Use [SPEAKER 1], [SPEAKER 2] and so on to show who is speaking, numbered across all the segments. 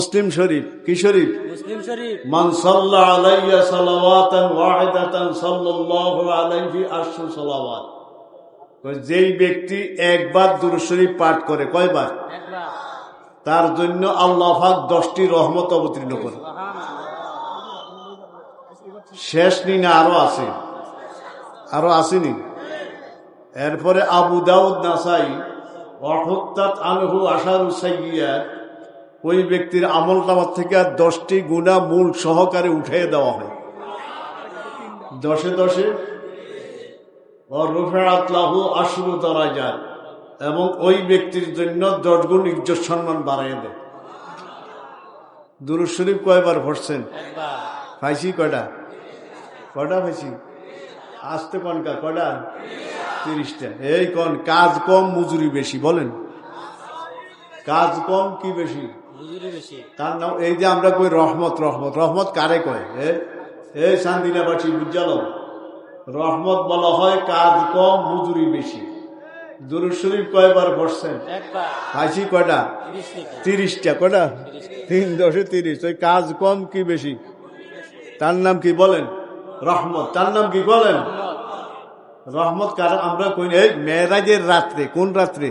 [SPEAKER 1] মুসলিম শরীফ কি শরীফ?
[SPEAKER 2] মুসলিম শরীফ।
[SPEAKER 1] মান সাল্লা আলাইয়া সালাওয়াতান ওয়াহিদাতান সাল্লাল্লাহু আলাইহি আশরু সালাওয়াত। যেই ব্যক্তি একবার দুরূদ শরীফ পাঠ করে, কয়বার?
[SPEAKER 2] একবার।
[SPEAKER 1] তার জন্য আল্লাহ পাক 10টি রহমত অবতীর্ণ করে। শেষ নি না আরো আছে? আরো আসেনি? এরপরে আবু দাউদ নাসাই ওয়াহুত্তাত আনহু আশারু সাইয়্যাত, ওই ব্যক্তির আমল নামার থেকে 10টি গুনাহ মূল সহকারে উঠিয়ে দেওয়া হয়। 10 10 রুফিআত লাহু আশরু দারাজাত, এবং ওই ব্যক্তির জন্য 10 গুণ ইজ্জত সম্মান বাড়াইয়া দেয়। দুরূদ শরীফ কয়বার পড়ছেন?
[SPEAKER 2] একবার।
[SPEAKER 1] পাইছি কয়টা? কয়টা পাইছি? আসতে কনকা কয়টা? 30টা। এই কোন কাজ কম মজুরি বেশি? বলেন কাজ কম কি বেশি?
[SPEAKER 2] মজুরি বেশি।
[SPEAKER 1] তার নাম এই যে আমরা কই রহমত। রহমত রহমত কারে কয়? এই শান্তিনাবাসী বুঝালো, রহমত বলা হয় কাজ কম মজুরি বেশি। দুরূদ শরীফ কয়বার পড়ছেন?
[SPEAKER 2] একবার।
[SPEAKER 1] পাইছি কয়টা? 30টা। কয়টা? 3 10 30। ওই কাজ কম কি বেশি? তার নাম কি বলেন? রহমত। তার নাম কি বলেন? রহমত কার আমরা কই? এই মেরাজের রাত্রে। কোন রাত্রে?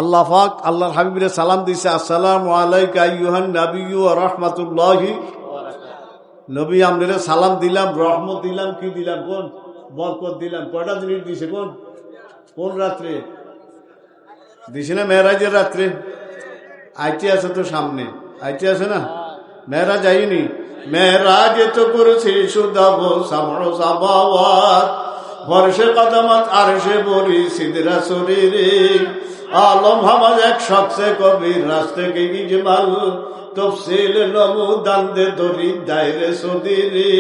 [SPEAKER 1] আল্লাহ পাক আল্লাহর হাবিবের সালাম দিছে, আসসালামু আলাইকা আইয়ুহান নাবিয়্যু ওয়া রাহমাতুল্লাহি। নবী আমরা সালাম দিলাম, রহমত দিলাম, কি দিলাম? কোন? বরকত দিলাম। কয়টা জিনিস দিছে? কোন কোন রাত্রে দিছে? না মেরাজের রাত্রে। আইতে আছে তো সামনে, আইতে আছে না? মেরাজ আইনি, মেরাজ তো করেছে সুদাব সামরো সাবাওয়াত ফরশে কদমত আরশে বরি সিদরা শরীরে আলম হামাজ এক শখসে কবির রাস্তে কে ইজমাল তফসিল নমু দান্দে দরি দায়রে সদিরে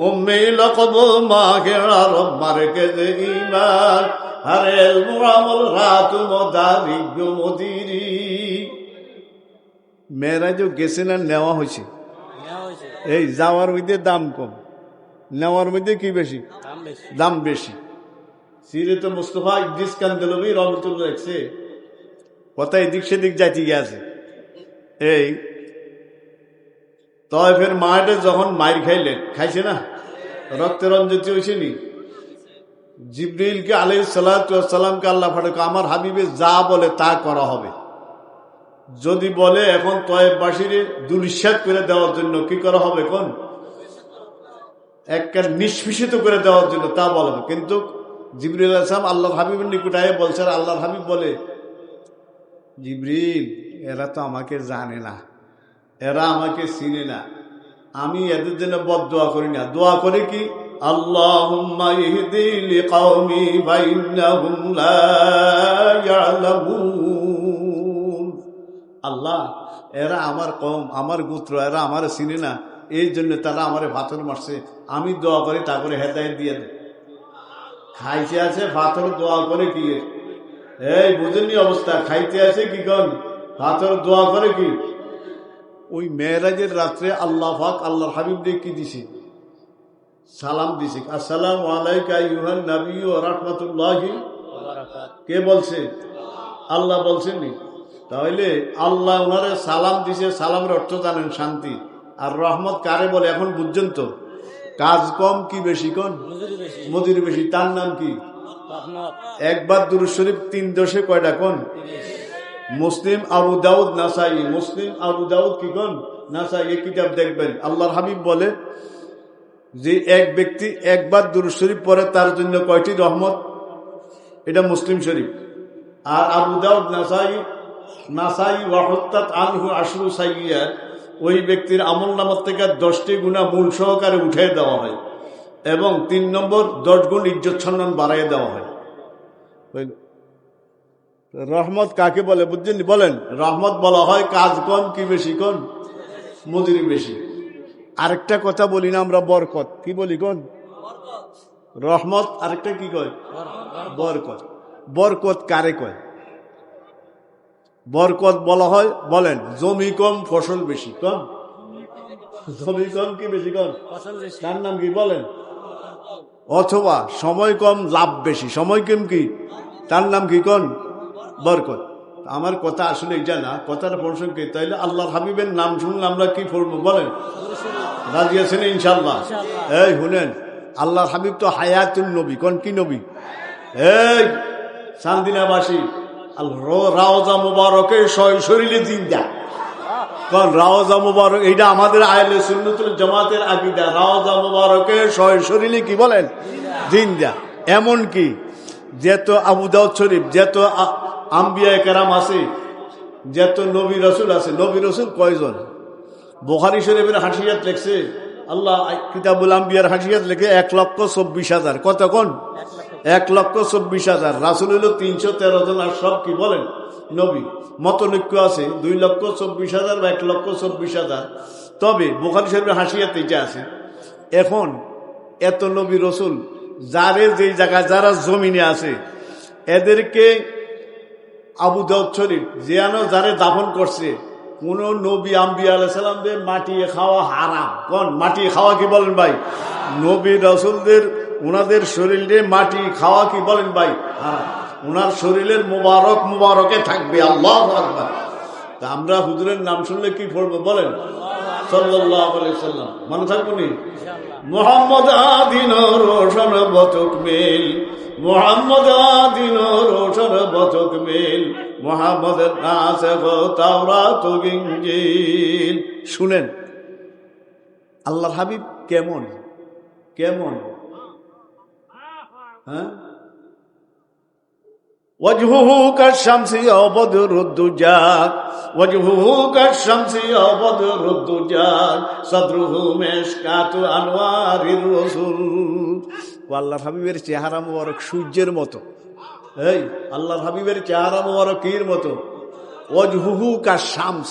[SPEAKER 1] উম্মে লকব মাহে আরব মারকে যে ঈমান হারেল মুআমল রাত মদারিগ মদিরি। মেরাজও গেছে না নেওয়া হয়েছে? এই যাওয়ার মধ্যে দাম কম, নেওয়ার মধ্যে কি বেশি? দাম বেশি। সিরাতে মুস্তাফা ইদ্রিস কান্দেলভি রহমাতুল্লাহ লিখছে, কথা এদিক সেদিক যাইতে গেছে। এই তয়ফের মাঠে যখন মাইর খাইলেন, খাইছে না? রক্তে রঞ্জিত হয়েছে নি? জিবরিলকে আলাইহিস সালাতু ওয়াস সালামকে আল্লাহ পাঠাক, আমার হাবিবে যা বলে তা করা হবে। যদি বলে এখন তয়েববাসীর দুলিশাত করে দেওয়ার জন্য কি করা হবে? কোন একটা নিষ্পিষিত করে দেওয়ার জন্য তা বলবে। কিন্তু জিবরিল আলাইহিস সালাম আল্লাহর হাবিবের নিকটায় বলছেন, আল্লাহর হাবিব বলে, জিবরিল এরা তো আমাকে জানে না, এরা আমাকে চিনে না, আমি এদের জন্য বদদোয়া করি না। দোয়া করে কি? আল্লাহুম্মা ইহদি লিকাওমি ফাইন্নাহুম লা ইয়ালামুন। আল্লাহ এরা আমার কওম, আমার গোত্র, এরা আমার চিনে না, এই জন্য তারা আমারে পাথর মারছে। আমি দোয়া করি তা করে হেদায়েত দিয়ে দেয়। খাইতে আছে পাথর, দোয়া করে কি? এই বুঝেননি অবস্থা? খাইতে আছে কি কন? পাথর, দোয়া করে কি? ওই মেরাজের রাত্রে আল্লাহ পাক আল্লাহর হাবিবকে কি দিছে? সালাম দিছে, আসসালামু আলাইকা আইয়ুহান নাবিয়্যু ওয়া রাহমাতুল্লাহি। কে বলছে? আল্লাহ বলছেননি? তাহলে আল্লাহ ওনারে সালাম দিছে, সালামের অর্থ জানেন শান্তি। আর রহমত কারে বলে এখন বুঝছেন তো? কাজ কম কি বেশি? কোন? মজুরি বেশি। তার নাম কি? একবার দুরূদ শরীফ 3 10 কয়টা? কোন? মুসলিম, আবু দাউদ, নাসাই। মুসলিম, আবু দাউদ কি কোন? নাসাই। এই কিতাব দেখবেন। আল্লাহর হাবিব বলে যে এক ব্যক্তি একবার দুরূদ শরীফ পড়ে তার জন্য কয়টি রহমত? এটা মুসলিম শরীফ। আর আবু দাউদ, নাসাই ওয়াহুত্তাত আনহু আশরু সাইয়্যাত, ওই ব্যক্তির আমল নামার থেকে 10টি গুনাহ মূল সহকারে উঠে দেওয়া হয়, এবং 3 নম্বর 10 গুণ ইজ্জত সম্মান বাড়াইয়ে দেওয়া হয়। রহমত কাকে বলে বুঝছেন? বলেন। রহমত বলা হয় কাজ কম কি বেশি? কোন? মজুরি বেশি। আরেকটা কথা বলি না আমরা? বরকত। কি বলি? কোন? রহমত। আরেকটা কি কয়? বরকত। বরকত কারে কয়? বরকত বলা হয়, বলেন, জমি কম ফসল বেশি। কম জমি কম কি বেশি? কোন? তার নাম কি? বলেন। অথবা সময় কম লাভ বেশি। সময় কম কি? তার নাম কি? কোন? বরকত। আমার কথা আসলে এটা না, কথার প্রসঙ্গ কি? তাইলে আল্লাহর হাবিবের নাম শুনলে আমরা কি পড়বো বলেন? রাজি আছেন ইনশাল্লাহ? এই শুনেন, আল্লাহর হাবিব তো হায়াতুন নবী। কোন কি নবী? এই চান্দিনাবাসী রাওজা মুবারকে শরীরে জিন্দা। কারণ রাওজা মুবারক এইটা আমাদের আহলে সুন্নাতুল জামাতের আকীদা। রাওজা মুবারকে শরীরে কি বলেন? জিন্দা। এমন কি যত আবু দাউদ শরীফ, যত আম্বিয়া কেরাম আছে, যত নবী রসুল আছে, নবী রসুল কয়জন? বুখারী শরীফের হাসিয়াত লেখছে, আল্লাহ কিতাবুল আম্বিয়ার হাসিয়াত লেখে 1,24,000। কত কোন? 1,24,000। রাসূল হলো 313 জন। আর সব কি বলেন? নবী। মতনৈক্য আছে 2,24,000 বা 1,24,000। তবে বুখারী শরীফের হাসিয়াত এটা আছে। এখন এত নবী রসুল যারে যেই জায়গায় যারা জমিনে আছে, এদেরকে আবু দাউদ শরীফ যেন যারে দাফন করছে, কোন নবী আম্বিয়া আলাইহিস সালামদের মাটি খাওয়া হারাম। কোন মাটি খাওয়া কি বলেন ভাই? নবী রাসূলদের ওনাদের শরীরে মাটি খাওয়া কি বলেন ভাই? হারাম। ওনার শরীরের মুবারকে থাকবে। আল্লাহু আকবার। তা আমরা হুজুরের নাম শুনলে কি পড়বো বলেন? সাল্লাল্লাহু আলাইহি সাল্লাম। মনে থাকবো নি? মুহাম্মদ আদিন রোশন বচক মেল, মুহাম্মদ আদিন রোশন বচক মেল, মুহাম্মদের নাসে তাওরাত ও ইনজিল। শুনেন আল্লাহর হাবিব কেমন কেমন? হ্যাঁ, ওয়াজহুহু কাশ-শামসি আও বদরুদ-দুজা, ওয়াজহুহু কাশ-শামসি আও বদরুদ-দুজা, সাদরুহু মিশকাতু আনওয়ারির রাসূল। আল্লাহর হাবিবের চেহারা মোবারক সূর্যের মতো। এই আল্লাহর হাবিবের চেহারা মোবারক কির মতো? ওয়াজহুহু কাশ-শামস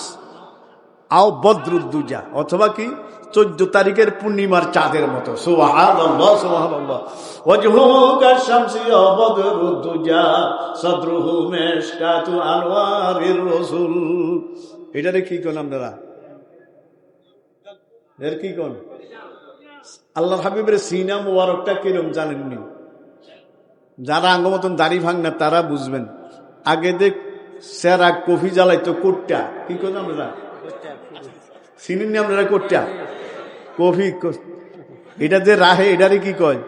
[SPEAKER 1] আও বদরুদ-দুজা, অথবা কি 14 তারিখের পূর্ণিমার চাঁদের মতো। সুবহানাল্লাহ সুবহানাল্লাহ। ওয়াজহুহু কাশ-শামসি আও বদরুদ-দুজা, সাদরুহু মিশকাতু আনওয়ারির রাসূল। এটারে কি কোন আপনারা? এর কি কোন? আল্লাহর হাবিবের সিনা মুবারকটা কিরম জানেননি? যারা আঙ্গমতন দাড়ি ভাঙনা তারা বুঝবেন। আগে দেখ সেরা কফি জ্বালাইতো কোট্টা, কি কোন আমরা চিনেননি আপনারা? কোট্টা কফি, এটা যে রাহে এটারে কি কয়?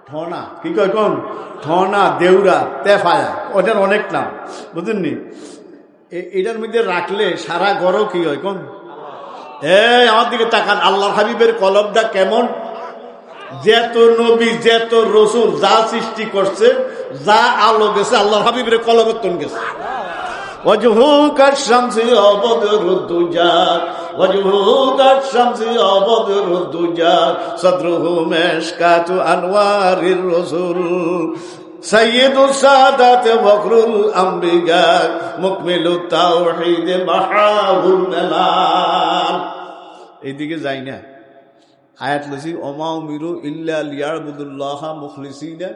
[SPEAKER 1] ঠনা। কি কয় কোন? ঠনা, দেউরা, তেফায়া, ওটার অনেক নাম, বুঝলেননি? এটার মধ্যে রাখলে সারা ঘরও কি হয় কোন? এই আমার দিকে তাকান, আল্লাহর হাবিবের কলবটা কেমন? যত নবী যত রসুল যা সৃষ্টি করছে, যা আলো গেছে, আল্লাহর হাবিবের কলবর্তন গেছে। ওয়াজহুহু কাশ-শামসি আও বদরুদ-দুজা, ওয়াজহুহু কাশ-শামসি আও বদরুদ-দুজা, সাদরুহু মিশকাতু আনওয়ারির রাসূল, সাইয়্যিদুস সাদাত ফখরুল আম্বিয়া, মুকমিলুত তাওহীদ মাহাবুল নালাল। এইদিকে যাই না, আয়াত লসি ওমা উমিরু ইল্লা লিয়াবুদুল্লাহ মুখলিসিনা,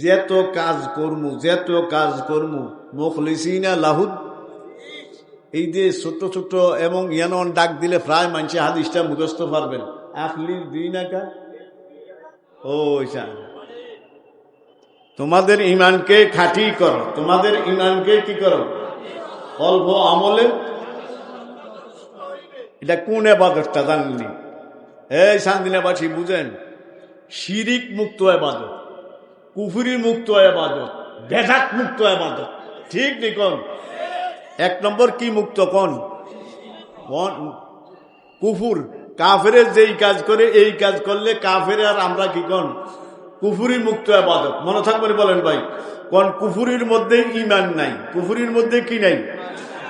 [SPEAKER 1] যত কাজ করমু মুখলিসিনা লাহুদ। এই যে ছোট ছোট এবং ইয়ানন ডাক দিলে প্রায় মানুষের হাদিসটা মুখস্থ পারবেন। আখলিল দীনাকা, ওইটা তোমাদের ইমানকে খাঁটি করো, তোমাদের ইমানকে কি করো? অল্প আমলে। এটা কোন ইবাদতটা জাননি? এই চান্দিনাবাসী বুঝেন, শিরিক মুক্ত ইবাদত, কুফরি মুক্ত ইবাদত, বেদাত মুক্ত ইবাদত। ঠিক নি কোন? 1 নম্বর কি মুক্ত কোন? কুফুর। কাফেরে যেই কাজ করে, এই কাজ করলে কাফেরে আর আমরা কি কোন? কুফুরি মুক্ত ইবাদত। মনে থাকবে বলেন ভাই কোন? কুফুরির মধ্যে ইমান নাই, কুফুরির মধ্যে কি নাই?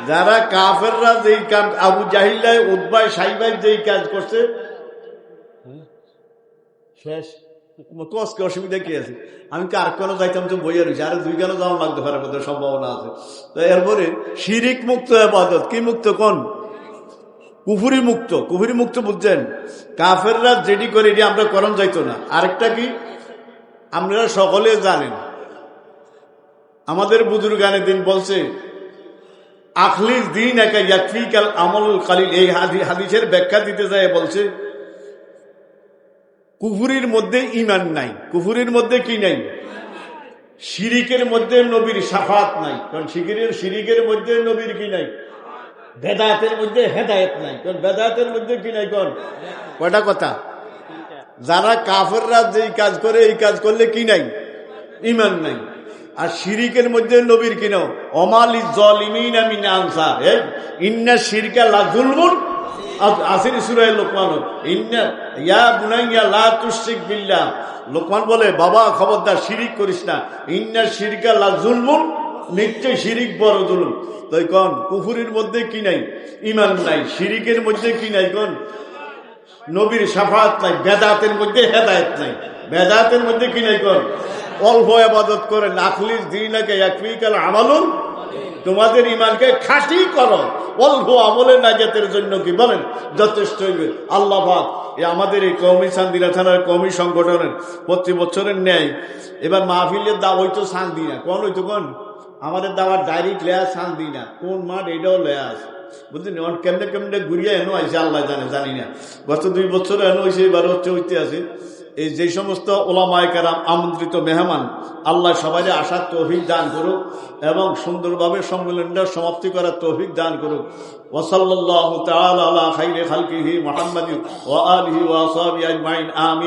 [SPEAKER 1] যারা কাফেররা যেই কাজ, আবু জাহিল্লাহ উতবাহ সাইবাই যেই কাজ করছে, শেষ কষ্ট অসুবিধা কি আছে? আমি কি আর কেন যাইতাম? তো বইয়া রয়েছে, আরে 2 কেন যাওয়া লাগতে পারে, বোধহয় সম্ভাবনা আছে। তো এরপরে শিরিক মুক্ত ইবাদত কি মুক্ত কোন? কুফরি মুক্ত। কুফরি মুক্ত বুঝছেন? কাফেররা যেটি করে এটি আমরা করণ যাইতো না। আরেকটা কি আপনারা সকলে জানেন, আমাদের বুজুর্গানে দিন বলছে আখলিস দিন একা ইয়াকফিকাল আমলুল কালিল। এই হাদিসের ব্যাখ্যা দিতে যায় বলছে কুফুরির মধ্যে ইমান নাই। কুফুরির মধ্যে কি নাই? শিরিকের মধ্যে নবীর শাফাত নাই, কারণ শিরিকের মধ্যে নবীর কি নাই? বেদাতের মধ্যে হেদায়েত নাই, কারণ বেদাতের মধ্যে কি নাই? কোন কয়টা কথা? যারা কাফেররা যেই কাজ করে এই কাজ করলে কি নাই? ঈমান নাই। আর শিরিকের মধ্যে নবীর কি নাও? অমালি যালিমিনা মিন আনসার, ইন্না শিরকা লা যুলমুন আসির সূরা লোকমান, ইন্না ইয়া বুনাইয়া লা তুশরিক বিল্লাহ। লোকমান বলে, বাবা খবরদার শিরিক করিস না, ইন্না শিরকা লা যুলমুন, নিশ্চয় শিরিক বড় জুলুম। তাই কোন কুফুরির মধ্যে কি নাই? ঈমান নাই। শিরিকের মধ্যে কি নাই? কোন নবীর শাফাত নাই। বেদাতের মধ্যে হেদায়েত নাই। বেদাতের মধ্যে কি নাই? কোন অল্প ইবাদত করে নাখলিস দীনাকে ইয়াকফিকাল আমালুন, তোমাদের ইমানকে খাঁটি করো, অল্প আমলে নাজাতের জন্য কি বলেন যথেষ্ট হইবে। আল্লাহ পাক আমাদের এই কওমি চান্দিনা থানার কওমি সংগঠনের প্রতি বছরের ন্যায় এবার মাহফিলের দাওয়া হইতো সান দিই না, কোন হইতো কোন আমাদের দাওয়ার ডাইরেক্ট লেয়া সান দিই না, কোন মাঠ এটাও লেয়া আছে বুঝলি। কেমনে কেমনে ঘুরিয়া এনো আইসে আল্লাহ জানে, জানি না। গত 2 বছর এনো হয়েছে, এবার হইতে আছে। এই যে সমস্ত ওলামায়ে কেরাম আমন্ত্রিত মেহমান, আল্লাহ সবাই আসার তৌফিক দান করুক এবং সুন্দরভাবে সম্মেলনটা সমাপ্তি করার তৌফিক দান করুক। ওয়া সাল্লাল্লাহু তাআলা আলা খাইরি খালকিহি মুহাম্মাদিন ওয়া আলিহি ওয়া আসহাবিহি আজমাইন, আমিন।